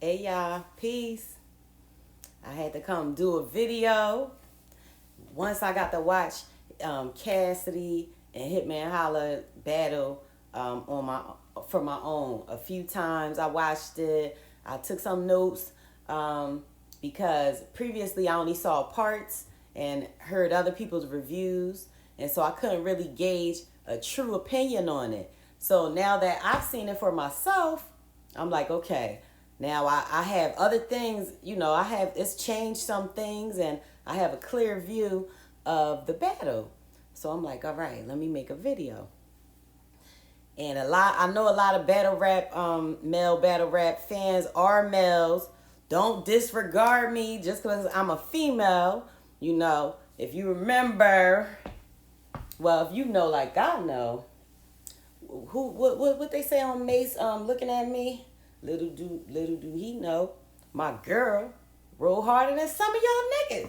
Hey y'all, peace. I had to come do a video. Once I got to watch Cassidy and Hitman Holla battle on my for my own. A few times I watched it. I took some notes because previously I only saw parts and heard other people's reviews, and so I couldn't really gauge a true opinion on it. So now that I've seen it for myself, I'm like, okay, now I have other things, it's changed some things and I have a clear view of the battle. So I'm like, all right, let me make a video. And I know a lot of battle rap, male battle rap fans are males. Don't disregard me just because I'm a female. If you remember, well, if you know like I know, what they say on Mace, looking at me, little do he know, my girl roll harder than some of y'all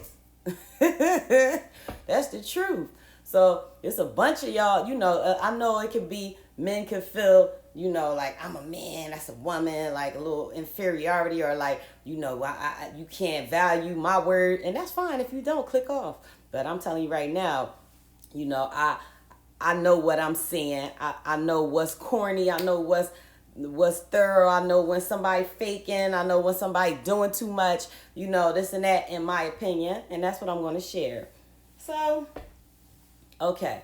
niggas. That's the truth. So it's a bunch of y'all, I know it could be, men could feel, like I'm a man, that's a woman, like a little inferiority, or like, you can't value my word, and that's fine if you don't, click off. But I'm telling you right now, I know what I'm seeing. I know what's corny. I know what's thorough. I know when somebody faking. I know when somebody doing too much, this and that, in my opinion. And that's what I'm going to share. So, okay.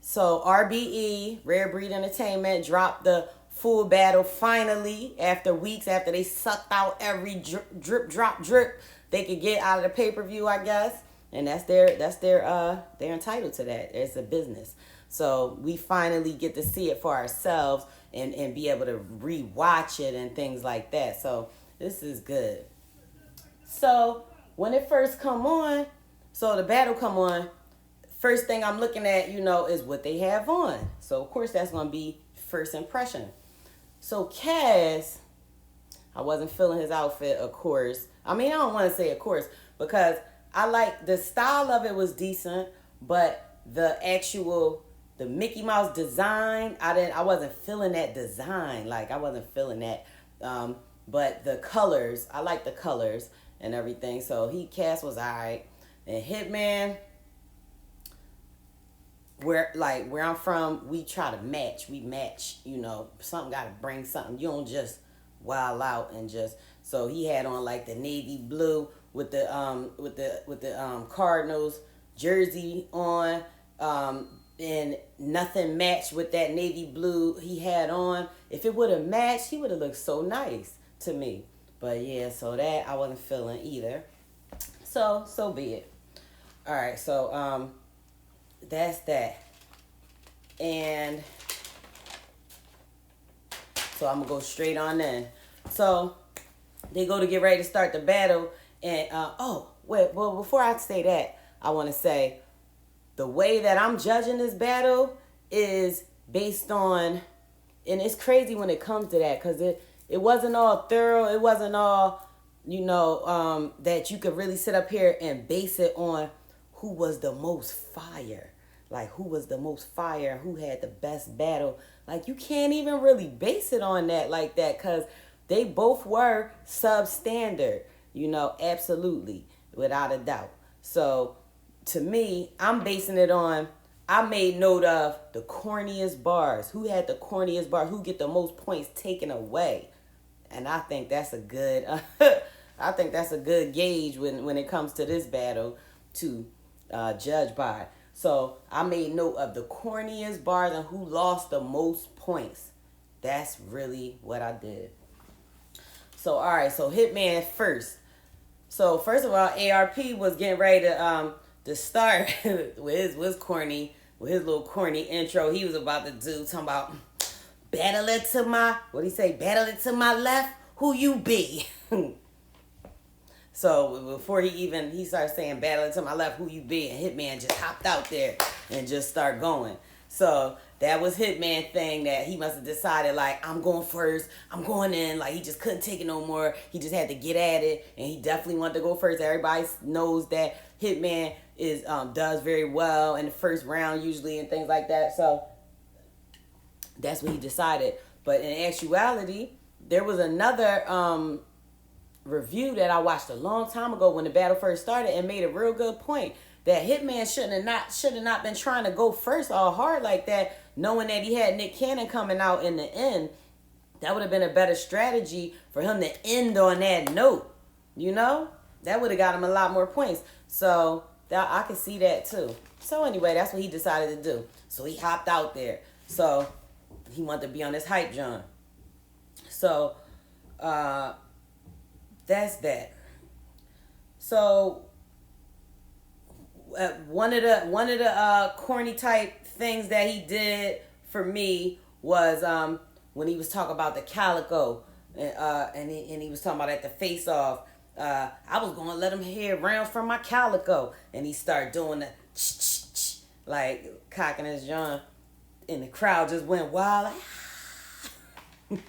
So RBE, Rare Breed Entertainment, dropped the full battle finally after weeks, after they sucked out every drip, drop, drip they could get out of the pay-per-view, I guess. And they're entitled to that. It's a business. So we finally get to see it for ourselves and be able to rewatch it and things like that. So this is good. So when it first come on, so the battle come on, first thing I'm looking at, is what they have on. So of course that's going to be first impression. So Cass, I wasn't feeling his outfit, of course. I mean, I don't want to say of course, because I like the style of it was decent, but the Mickey Mouse design, I wasn't feeling that design. Like I wasn't feeling that. But the colors, I like the colors and everything. So Cass was alright. And Hitman, where I'm from, we try to match. We match, something gotta bring something. You don't just wild out and just. So he had on like the navy blue with the Cardinals jersey on, and nothing matched with that navy blue he had on. If it would have matched, he would have looked so nice to me. But yeah, so that I wasn't feeling either. So be it. All right, so that's that. And so I'm gonna go straight on in. So they go to get ready to start the battle. And, before I say that, I want to say the way that I'm judging this battle is based on, and it's crazy when it comes to that, because it wasn't all thorough. It wasn't all, that you could really sit up here and base it on who was the most fire. Like, who was the most fire, who had the best battle. Like, you can't even really base it on that like that, because they both were substandard. Absolutely, without a doubt. So, to me, I'm basing it on, I made note of the corniest bars. Who had the corniest bars? Who get the most points taken away? And I think that's a good, gauge when it comes to this battle to judge by. So, I made note of the corniest bars and who lost the most points. That's really what I did. So, all right, so Hitman first. So first of all, ARP was getting ready to start with his corny, with his little corny intro he was about to do, talking about battle it to my, what'd he say? Battle it to my left, who you be? So before he started saying battle it to my left, who you be, and Hitman just hopped out there and just start going. So that was Hitman thing that he must have decided, like, I'm going first, I'm going in. Like, he just couldn't take it no more. He just had to get at it, and he definitely wanted to go first. Everybody knows that Hitman does very well in the first round usually and things like that. So that's what he decided. But in actuality, there was another review that I watched a long time ago when the battle first started and made a real good point that Hitman should have not been trying to go first all hard like that, knowing that he had Nick Cannon coming out in the end. That would have been a better strategy for him to end on that note. You know? That would have got him a lot more points. So I could see that too. So anyway, that's what he decided to do. So he hopped out there. So he wanted to be on this hype John. So that's that. So one of the corny type things that he did for me was when he was talking about the calico and he was talking about at the face off. I was gonna let him hear rounds from my calico, and he started doing the like cocking his John, and the crowd just went wild. Like,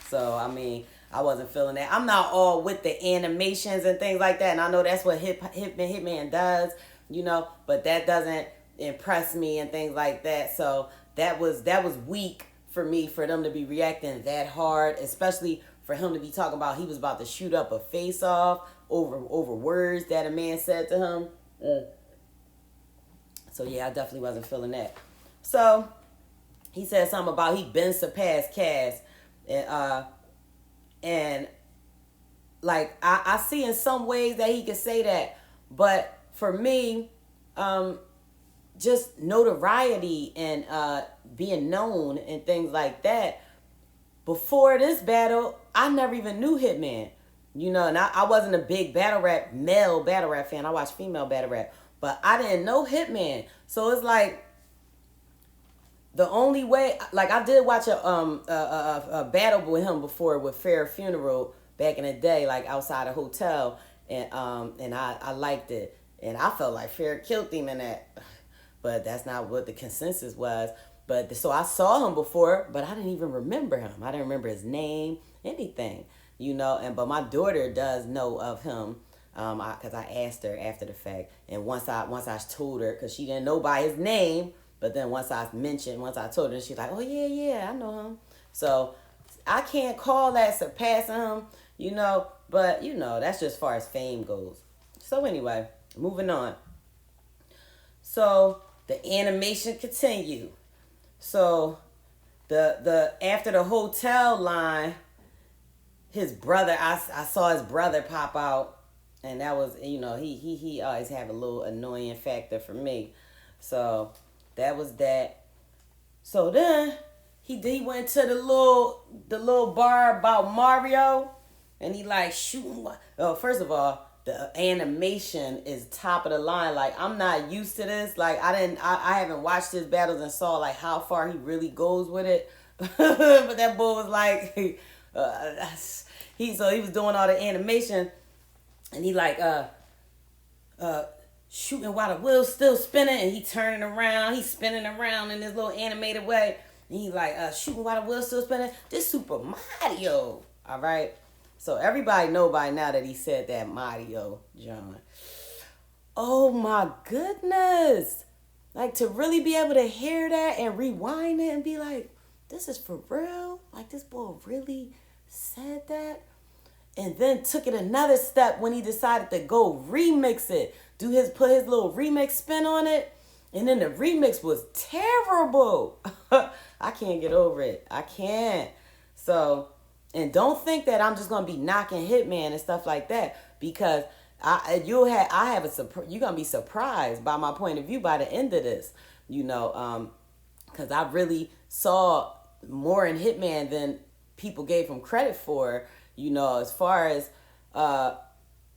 so I mean, I wasn't feeling that. I'm not all with the animations and things like that, and I know that's what Hitman does, you know, but that doesn't impress me and things like that. So that was weak for me for them to be reacting that hard, especially for him to be talking about he was about to shoot up a face off over words that a man said to him. So yeah, I definitely wasn't feeling that. So he said something about he been surpassed Cass, and like I see in some ways that he could say that, but for me, just notoriety and being known and things like that. Before this battle, I never even knew Hitman, you know, and I wasn't a big male battle rap fan. I watched female battle rap, but I didn't know Hitman. So it's like the only way, like I did watch a battle with him before with Fair Funeral back in the day, like outside a hotel, and I liked it, and I felt like Fair killed him in that, but that's not what the consensus was. But so I saw him before, but I didn't even remember him. I didn't remember his name, anything, you know. But my daughter does know of him, because I asked her after the fact, and once I told her, because she didn't know by his name, but then once I told her, she's like, oh yeah, I know him. So I can't call that surpassing him, you know. But you know, that's just as far as fame goes. So anyway, moving on. So the animation continued. So the after the hotel line, his brother, I saw his brother pop out, and that was, you know, he always have a little annoying factor for me. So that was that. So then he went to the little bar about Mario, and he like shooting. Oh, first of all, the animation is top of the line. Like, I'm not used to this. Like, I haven't watched his battles and saw like how far he really goes with it. But that boy was like, he was doing all the animation, and he like shooting while the wheel's still spinning, and he turning around, he's spinning around in this little animated way, and he like shooting while the wheel's still spinning. This Super Mario, all right. So everybody know by now that he said that Mario, John. Oh my goodness. Like, to really be able to hear that and rewind it and be like, this is for real? Like, this boy really said that? And then took it another step when he decided to go remix it. Put his little remix spin on it. And then the remix was terrible. I can't get over it. I can't. So... And don't think that I'm just gonna be knocking Hitman and stuff like that, because you're gonna be surprised by my point of view by the end of this, you know, because I really saw more in Hitman than people gave him credit for, you know, as far as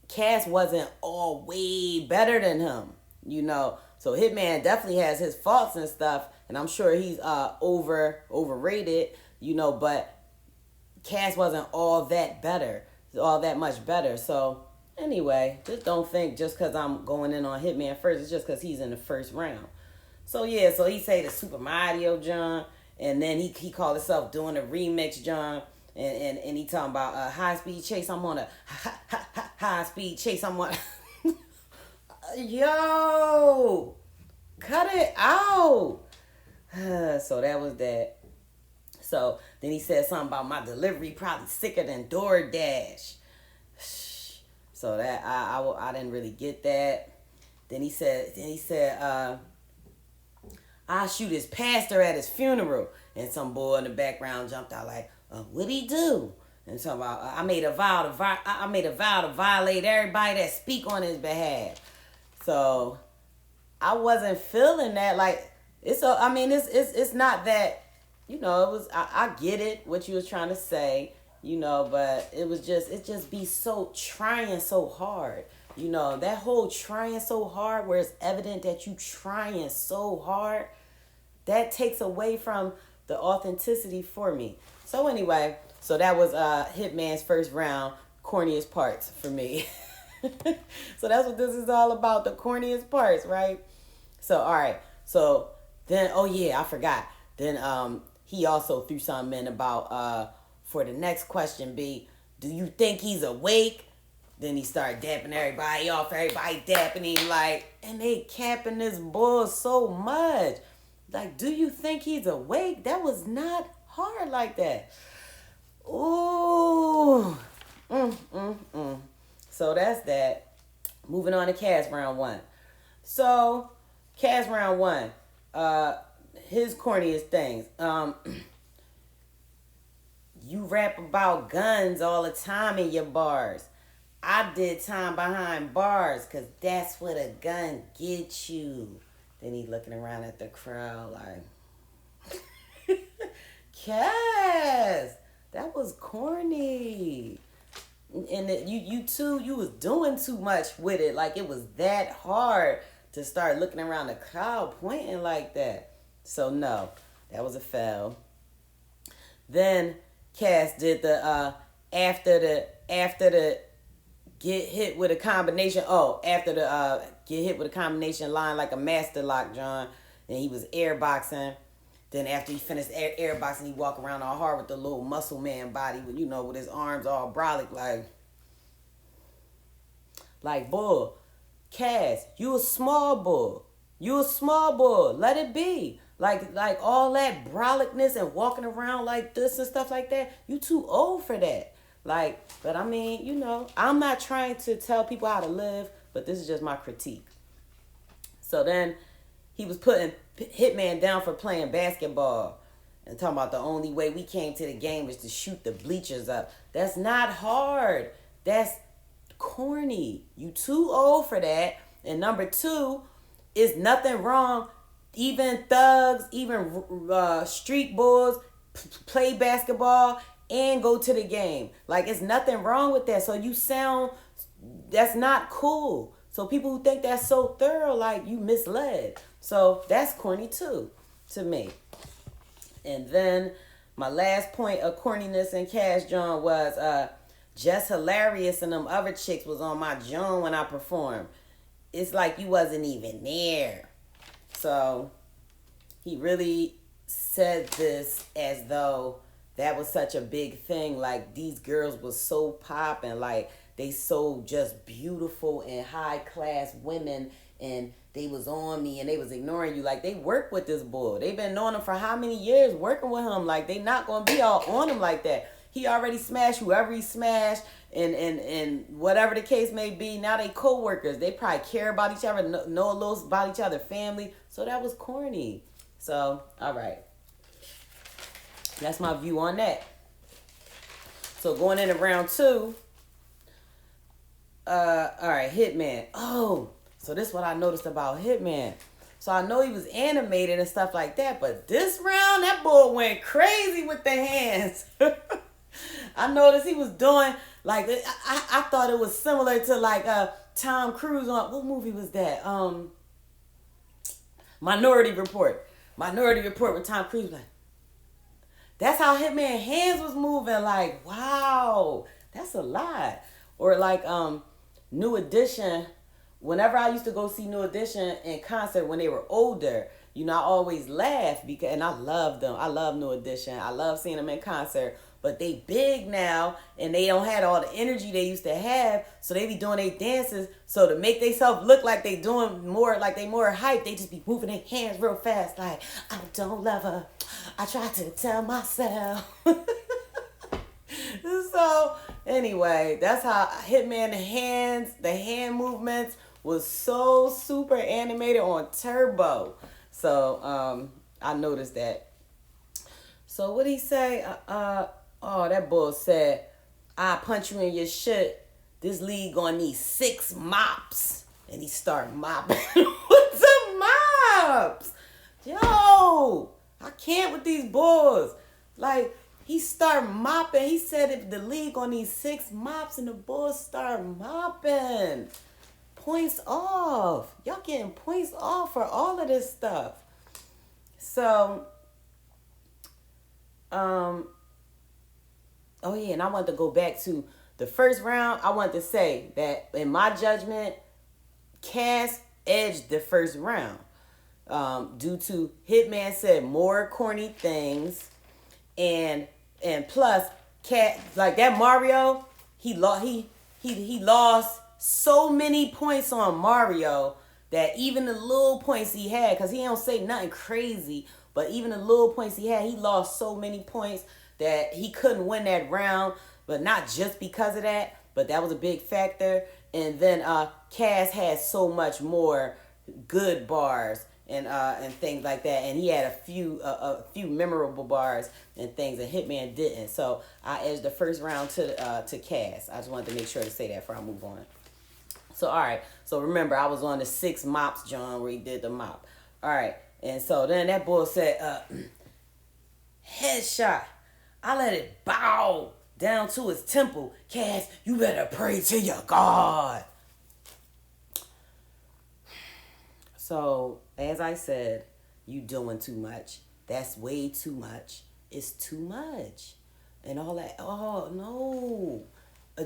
Cass wasn't all way better than him, you know. So Hitman definitely has his faults and stuff, and I'm sure he's overrated, you know, but Cass wasn't all that much better. So anyway, just don't think just because I'm going in on Hitman first, it's just because he's in the first round. So yeah, so he say the Super Mario John, and then he called himself doing a remix John, and he talking about high speed chase. I'm on a high speed chase. I'm on. Yo, cut it out. So that was that. So then he said something about my delivery probably sicker than DoorDash. So that I didn't really get that. Then he said, I'll shoot his pastor at his funeral. And some boy in the background jumped out like, what'd he do? And so I made a vow to violate everybody that speak on his behalf. So I wasn't feeling that. Like it's not that, it was I get it what you was trying to say, but it just be so trying so hard. That whole trying so hard where it's evident that you trying so hard, that takes away from the authenticity for me. So anyway, so that was Hitman's first round, corniest parts for me. So that's what this is all about, the corniest parts, right? So, all right. So then, oh yeah, I forgot. Then he also threw something in about, for the next question be, do you think he's awake? Then he started dapping everybody off, everybody dapping him like, and they capping this bull so much. Like, do you think he's awake? That was not hard like that. Ooh. So that's that. Moving on to Cass round one. So, Cass round one. His corniest things. You rap about guns all the time in your bars. I did time behind bars because that's what a gun gets you. Then he looking around at the crowd like, Cass, that was corny. And you was doing too much with it. Like it was that hard to start looking around the crowd pointing like that. So no, that was a fail. Then Cass did the after the get hit with a combination. Oh, after the get hit with a combination line like a master lock, John. And he was airboxing. Then after he finished airboxing, he walk around all hard with the little muscle man body, with with his arms all brolic like bull. Cass, you a small bull. You a small bull. Let it be. Like all that brolicness and walking around like this and stuff like that. You too old for that. But I mean, I'm not trying to tell people how to live, but this is just my critique. So then he was putting Hitman down for playing basketball and talking about the only way we came to the game is to shoot the bleachers up. That's not hard. That's corny. You too old for that. And number two, is nothing wrong. Even thugs, even street bulls play basketball and go to the game. Like, it's nothing wrong with that. So that's not cool. So people who think that's so thorough, like, you misled. So that's corny too, to me. And then my last point of corniness in Cash John was just hilarious and them other chicks was on my John when I performed. It's like you wasn't even there. So he really said this as though that was such a big thing. Like, these girls was so popping. Like, they so just beautiful and high class women, and they was on me and they was ignoring you. Like, they work with this bull. They've been knowing him for how many years, working with him. Like, they not going to be all on him like that. He already smashed whoever he smashed, and whatever the case may be. Now they co-workers. They probably care about each other, know a little about each other, family. So that was corny. So, all right. That's my view on that. So going into round two. All right, Hitman. Oh, so this is what I noticed about Hitman. So I know he was animated and stuff like that, but this round, that boy went crazy with the hands. I noticed he was doing, like, I thought it was similar to, like, Tom Cruise on, what movie was that? Minority Report. Minority Report with Tom Cruise. Like, that's how Hitman hands was moving. Like, wow, that's a lot. Or like New Edition. Whenever I used to go see New Edition in concert when they were older, I always laugh and I love them. I love New Edition. I love seeing them in concert. But they big now and they don't have all the energy they used to have. So they be doing their dances. So to make themselves look like they doing more, like they more hype, they just be moving their hands real fast. Like, I don't love her. I try to tell myself. So anyway, that's how Hitman the hand movements was so super animated on Turbo. So I noticed that. So what he say? Oh, that bull said, "I punch you in your shit. This league gonna need 6 mops," and he start mopping with the mops. Yo, I can't with these bulls. Like, he start mopping. He said if the league gonna need 6 mops, and the bulls start mopping. Points off. Y'all getting points off for all of this stuff. So, oh yeah, and I wanted to go back to the first round. I wanted to say that in my judgment, Cass edged the first round. Due to Hitman said more corny things, and plus Cat, like that Mario, he lost so many points on Mario that even the little points he had, because he don't say nothing crazy, but even the little points he had, he lost so many points that he couldn't win that round. But not just because of that, but that was a big factor. And then Cass had so much more good bars and things like that, and he had a few memorable bars and things that Hitman didn't. So I edged the first round to Cass. I just wanted to make sure to say that before I move on. So all right, so remember I was on the 6 mops, John, where he did the mop. All right, and so then that boy said, headshot. I let it bow down to his temple. Cass, you better pray to your God. So, as I said, you doing too much. That's way too much. It's too much. And all that. Oh, no.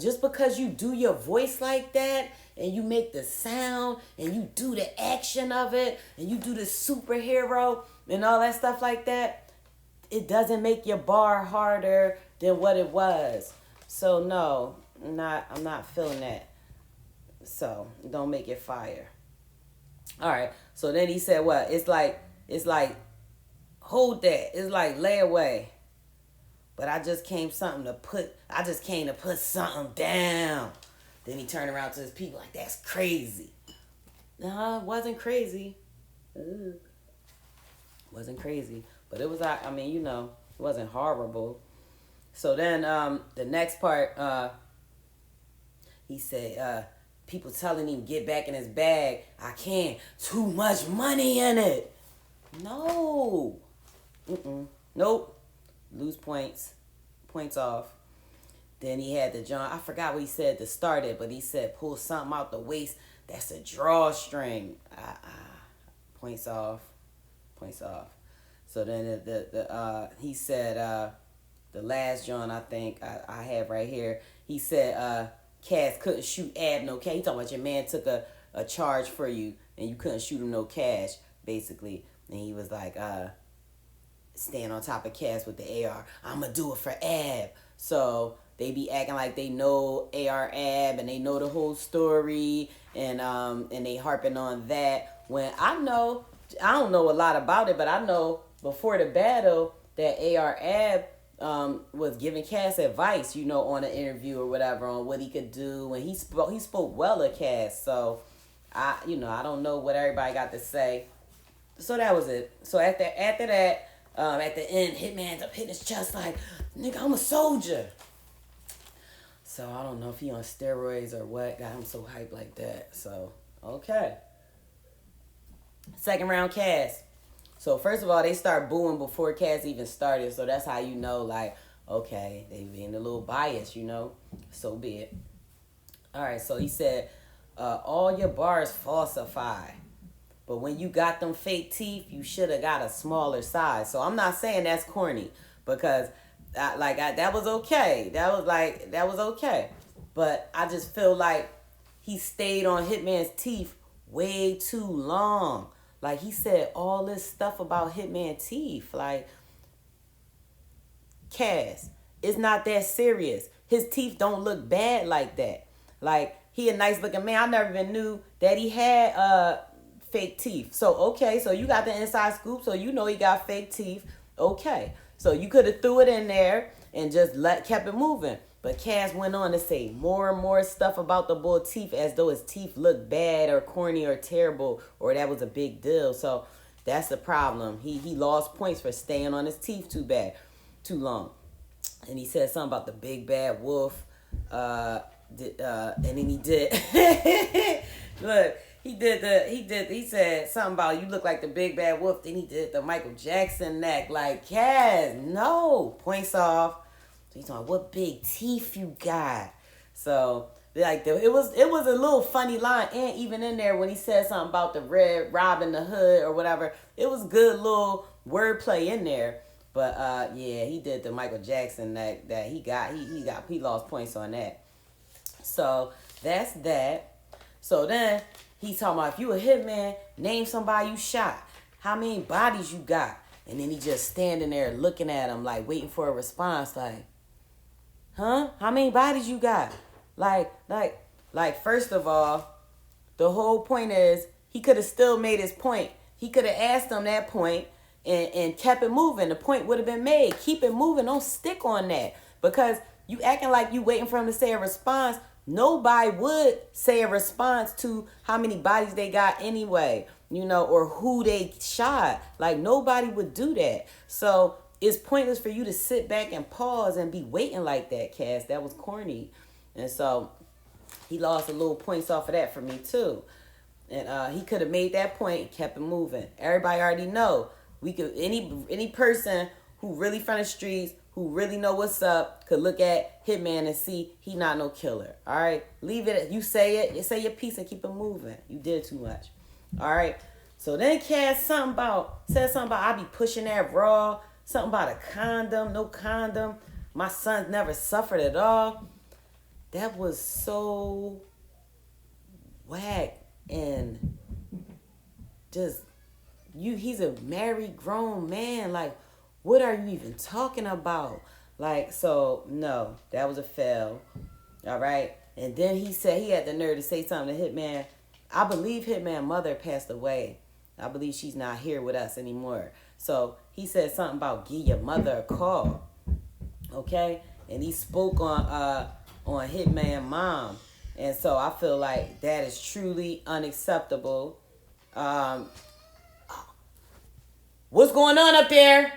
Just because you do your voice like that, and you make the sound, and you do the action of it, and you do the superhero, and all that stuff like that, it doesn't make your bar harder than what it was. So, no, I'm not feeling that. So, don't make it fire. All right. So then he said, what? It's like, hold that. It's like lay away. But I just came to put something down. Then he turned around to his people like, that's crazy. No, it wasn't crazy. It wasn't crazy. But it was, I mean, you know, it wasn't horrible. So then the next part, he said, people telling him get back in his bag. I can't. Too much money in it. No. Nope. Lose points. Points off. Then he had the John. I forgot what he said to start it, but he said pull something out the waist. That's a drawstring. Points off. Points off. So then he said the last John I think I have right here. He said Cass couldn't shoot Ab no cash. He talking about your man took a charge for you and you couldn't shoot him no cash, basically. And he was like, stand on top of Cass with the AR. I'ma do it for Ab. So they be acting like they know AR Ab and they know the whole story and they harping on that. When I don't know a lot about it, but I know before the battle that AR Ab was giving Cass advice, you know, on an interview or whatever on what he could do, and he spoke well of Cass. So I don't know what everybody got to say. So that was it. So after that, at the end, Hitman's up hitting his chest like, nigga, I'm a soldier. So I don't know if he on steroids or what got him so hyped like that. So okay. Second round, Cass. So first of all, they start booing before Cass even started. So that's how you know, like, okay, they being a little biased, you know. So be it. All right, so he said, all your bars falsify. But when you got them fake teeth, you should have got a smaller size. So I'm not saying that's corny because that was okay. That was okay. But I just feel like he stayed on Hitman's teeth way too long. Like, he said all this stuff about Hitman teeth. Like, Cass, it's not that serious. His teeth don't look bad like that. Like, he a nice looking man. I never even knew that he had fake teeth. So, okay, so you got the inside scoop, so you know he got fake teeth. Okay. So you could have threw it in there and just kept it moving. But Cass went on to say more and more stuff about the boy teeth as though his teeth looked bad or corny or terrible or that was a big deal. So that's the problem. He lost points for staying on his teeth too long. And he said something about the big bad wolf. And then he did. Look, he said something about you look like the big bad wolf. Then he did the Michael Jackson neck. Like, Cass, no. Points off. So he's talking, what big teeth you got? So like it was a little funny line, and even in there when he said something about the red Robin the Hood or whatever, it was good little wordplay in there. But yeah, he did the Michael Jackson that he lost points on that. So that's that. So then he's talking about if you a hitman, name somebody you shot. How many bodies you got? And then he just standing there looking at him like waiting for a response like, huh? How many bodies you got? Like first of all, the whole point is he could have still made his point. He could have asked him that point and kept it moving. The point would have been made. Keep it moving. Don't stick on that. Because you acting like you waiting for him to say a response. Nobody would say a response to how many bodies they got anyway, or who they shot. Like, nobody would do that. So it's pointless for you to sit back and pause and be waiting like that, Cass. That was corny. And so he lost a little points off of that for me too. And he could have made that point and kept it moving. Everybody already know. We could any person who really from the streets, who really know what's up, could look at Hitman and see he not no killer. All right? Leave it. You say it. You say your piece and keep it moving. You did too much. All right? So then Cass said something about I be pushing that raw. Something about a condom, no condom. My sons never suffered at all. That was so whack and just he's a married grown man. Like, what are you even talking about? Like, so no, that was a fail. All right. And then he said he had the nerve to say something to Hitman. I believe Hitman's mother passed away. I believe she's not here with us anymore. So he said something about give your mother a call. Okay? And he spoke on Hitman mom. And so I feel like that is truly unacceptable. What's going on up there?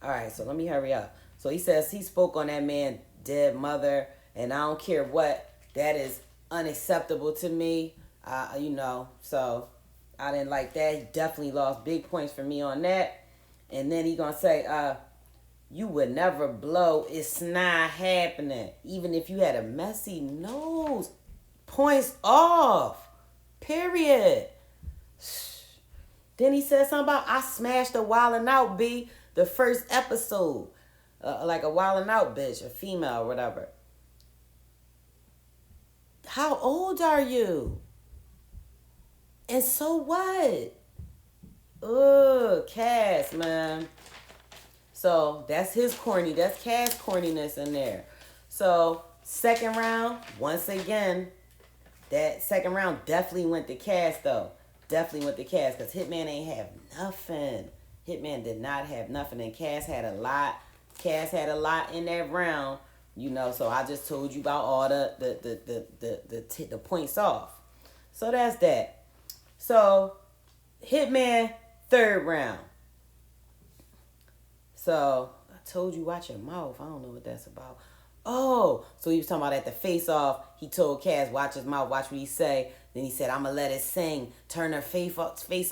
All right, so let me hurry up. So he says he spoke on that man's dead mother, and I don't care what. That is unacceptable to me. So I didn't like that. He definitely lost big points for me on that. And then he gonna say, you would never blow. It's not happening. Even if you had a messy nose. Points off. Period. Then he said something about I smashed a Wildin' Out B the first episode. Like a Wildin' Out bitch, a female or whatever. How old are you? And so what? Ugh, Cass, man. So that's his corny. That's Cass corniness in there. So second round, once again, that second round definitely went to Cass though. Definitely went to Cass because Hitman ain't have nothing. Hitman did not have nothing, and Cass had a lot. Cass had a lot in that round. So I just told you about all the points off. So that's that. So Hitman third round. So I told you watch your mouth. I don't know what that's about. Oh, so he was talking about at the face off. He told Cass watch his mouth, watch what he say. Then he said I'm gonna let it sing, turn her face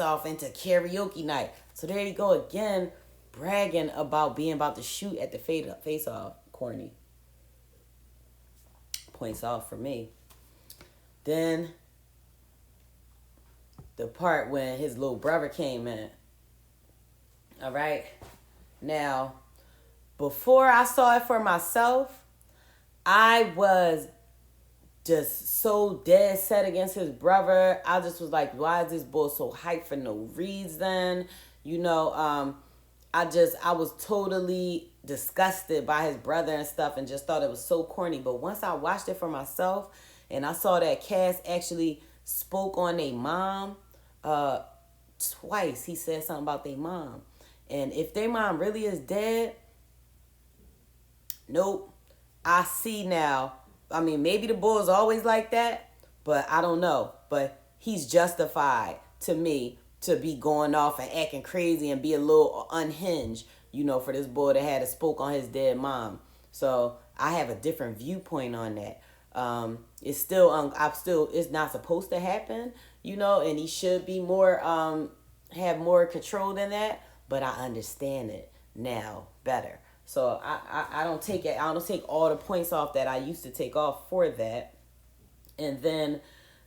off into karaoke night. So there you go again, bragging about being about to shoot at the face off. Corny. Points off for me. Then the part when his little brother came in. All right. Now, before I saw it for myself, I was just so dead set against his brother. I just was like, why is this boy so hyped for no reason? I was totally disgusted by his brother and stuff and just thought it was so corny. But once I watched it for myself and I saw that Cass actually spoke on their mom, twice he said something about their mom. And if their mom really is dead, nope. I see now. I mean, maybe the bull is always like that, but I don't know. But he's justified to me to be going off and acting crazy and be a little unhinged, for this boy that had spoke on his dead mom. So I have a different viewpoint on that. It's still, it's not supposed to happen, and he should be more, have more control than that. But I understand it now better. So I don't take it. I don't take all the points off that I used to take off for that. And then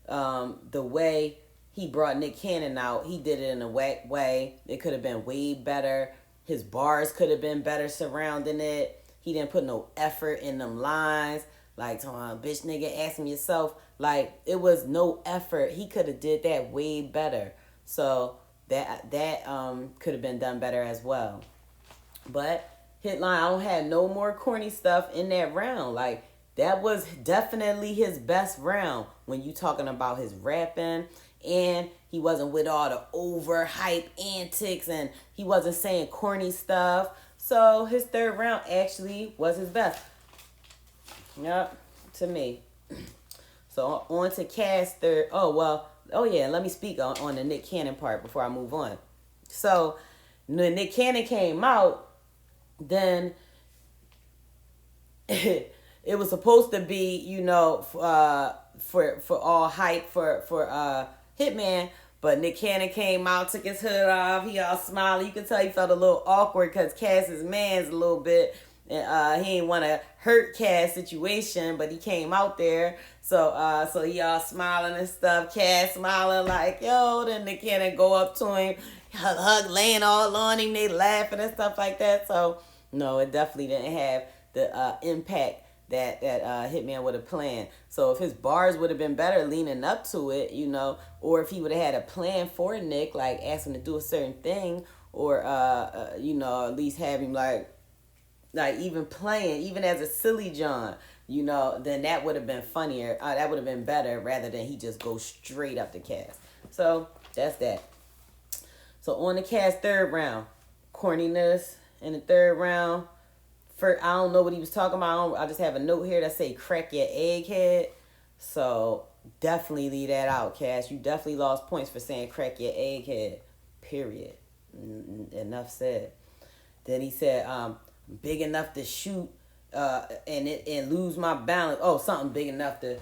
the way he brought Nick Cannon out, he did it in a whack way. It could have been way better. His bars could have been better surrounding it. He didn't put no effort in them lines. Like, bitch nigga, asking yourself. Like, it was no effort. He could have did that way better. So that could have been done better as well. But Hitline, I don't have no more corny stuff in that round. Like, that was definitely his best round when you talking about his rapping. And he wasn't with all the overhype antics and he wasn't saying corny stuff. So his third round actually was his best. Yep, to me. So on to Cass third. Oh yeah, let me speak on the Nick Cannon part before I move on. So when Nick Cannon came out, then it was supposed to be, for all hype for Hitman, but Nick Cannon came out, took his hood off, he all smiling. You could tell he felt a little awkward because Cass's man's a little bit, and he didn't want to hurt Cass situation, but he came out there, so he all smiling and stuff. Cass smiling like, yo, then Nick Cannon go up to him, hug, laying all on him, they laughing and stuff like that. So no, it definitely didn't have the impact that Hitman would have planned. So if his bars would have been better leaning up to it, or if he would have had a plan for Nick, like ask him to do a certain thing, or at least have him like even playing, even as a silly John, then that would have been funnier. That would have been better rather than he just go straight up the Cass. So that's that. So on the Cass third round, corniness in the third round. I don't know what he was talking about. I just have a note here that say crack your egghead. So definitely leave that out, Cass. You definitely lost points for saying crack your egghead. Period. Enough said. Then he said, big enough to shoot and lose my balance. Oh, something big enough to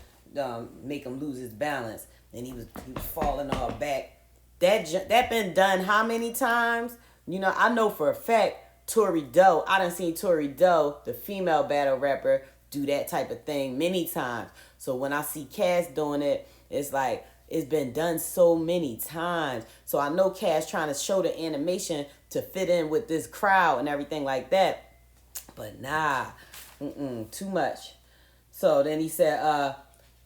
make him lose his balance. And he was falling all back. That been done how many times? I know for a fact Tori Doe, I done seen Tori Doe, the female battle rapper, do that type of thing many times. So when I see Cass doing it, it's like it's been done so many times. So I know Cass trying to show the animation to fit in with this crowd and everything like that. But nah, too much. So then he said,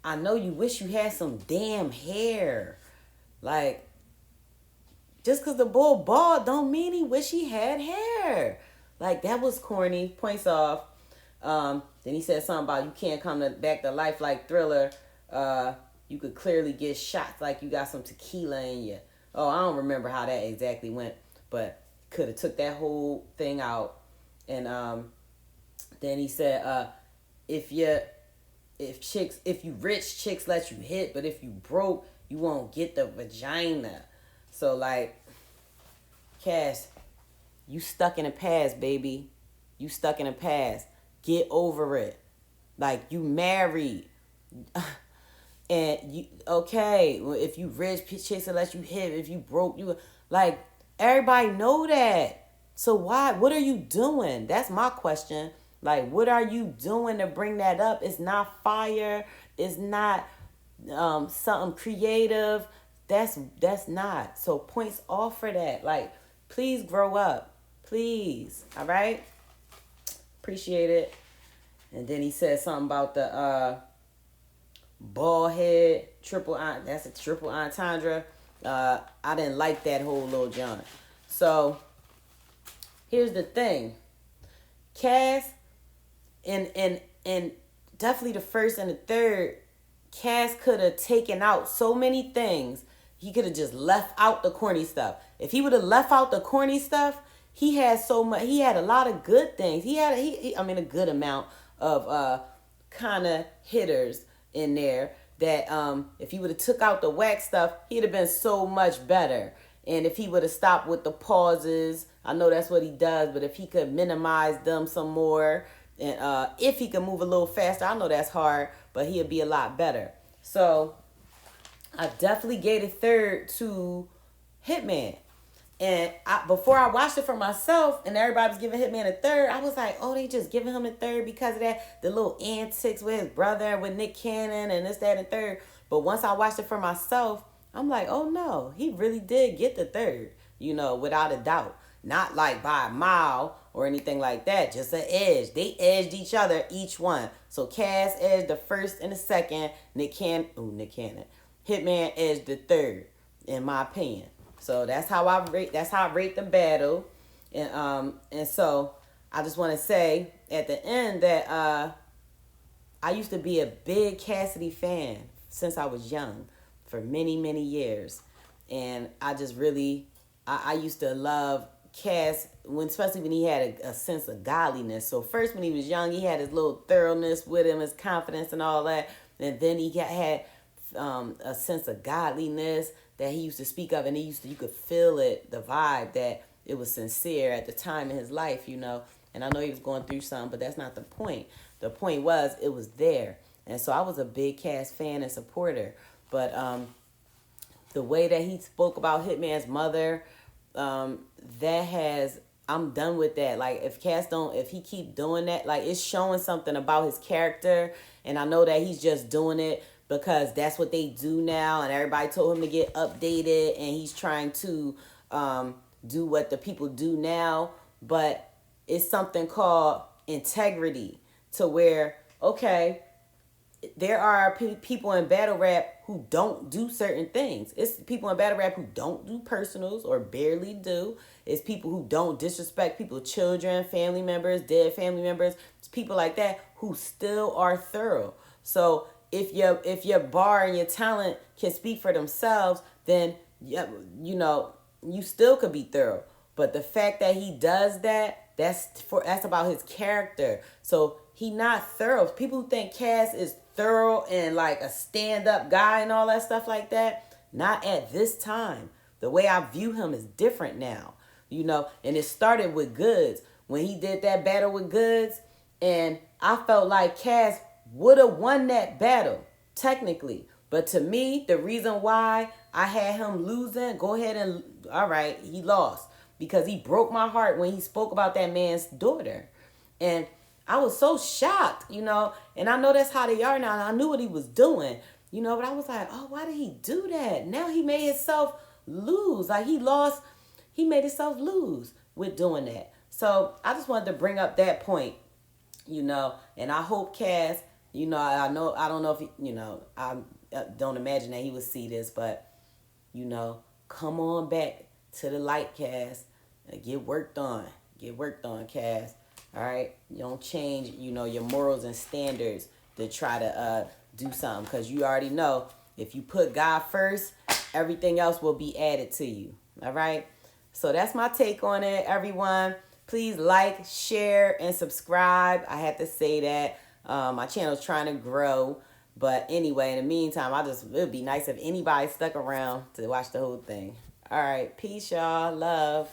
I know you wish you had some damn hair. Like, just because the bull bald don't mean he wish he had hair. Like, that was corny. Points off. Then he said something about you can't come back to life like Thriller. You could clearly get shots like you got some tequila in you. Oh, I don't remember how that exactly went. But could have took that whole thing out. And then he said, if you rich, chicks let you hit. But if you broke, you won't get the vagina. So, like, Cass, you stuck in the past, baby. You stuck in the past. Get over it. Like, you married. And you, okay, if you rich, chicks will let you hit. If you broke, like, everybody know that. So what are you doing? That's my question. Like, what are you doing to bring that up? It's not fire. It's not something creative. That's not. So points off for that. Like, please grow up. Please. All right? Appreciate it. And then he said something about the bald head, that's a triple entendre. I didn't like that whole Lil Jon. So here's the thing. Cass and definitely the first and the third, Cass could have taken out so many things He could have just left out the corny stuff. If he would have left out the corny stuff, he had so much. He had a lot of good things. I mean, a good amount of kind of hitters in there that if he would have took out the whack stuff, he'd have been so much better. And if he would have stopped with the pauses, I know that's what he does, but if he could minimize them some more, and if he could move a little faster, I know that's hard, but he'd be a lot better. So I definitely gave it third to Hitman. And before I watched it for myself and everybody was giving Hitman a third, I was like, oh, they just giving him a third because of that, the little antics with his brother, with Nick Cannon and this, that, and third. But once I watched it for myself, I'm like, oh no, he really did get the third, without a doubt. Not like by a mile or anything like that, just an edge. They edged each other, each one. So Cass edged the first and the second, Nick Cannon. Hitman edged the third, in my opinion. So that's how I rate the battle. And so I just want to say at the end that I used to be a big Cassidy fan since I was young for many, many years. And I just really, I used to love Cass, especially when he had a sense of godliness. So first when he was young, he had his little thoroughness with him, his confidence and all that. And then he had a sense of godliness that he used to speak of, and you could feel it, the vibe, that it was sincere at the time in his life, And I know he was going through something, but that's not the point. The point was it was there. And so I was a big Cass fan and supporter. But the way that he spoke about Hitman's mother, I'm done with that. Like, if he keep doing that, like, it's showing something about his character. And I know that he's just doing it because that's what they do now, and everybody told him to get updated, and he's trying to do what the people do now. But it's something called integrity, to where, okay, there are people in battle rap who don't do certain things. It's people in battle rap who don't do personals or barely do. It's people who don't disrespect people, children, family members, dead family members. It's people like that who still are thorough. So if your bar and your talent can speak for themselves, then you still could be thorough. But the fact that he does that, that's about his character. So he not thorough. People who think Cass is thorough and like a stand-up guy and all that stuff like that, not at this time. The way I view him is different now, and it started with Goods. When he did that battle with Goods, and I felt like Cass would have won that battle, technically. But to me, the reason why I had him losing, all right, he lost. Because he broke my heart when he spoke about that man's daughter. And I was so shocked, and I know that's how they are now. And I knew what he was doing, but I was like, oh, why did he do that? Now he made himself lose. Like, he made himself lose with doing that. So I just wanted to bring up that point, and I hope Cass, I don't know if he, I don't imagine that he would see this, but, come on back to the light, Cass. Get worked on. Get worked on, Cass. All right? You don't change, your morals and standards to try to do something. Because you already know, if you put God first, everything else will be added to you. All right? So that's my take on it, everyone. Please like, share, and subscribe. I had to say that. My channel's trying to grow. But anyway, in the meantime, it would be nice if anybody stuck around to watch the whole thing. All right. Peace, y'all. Love.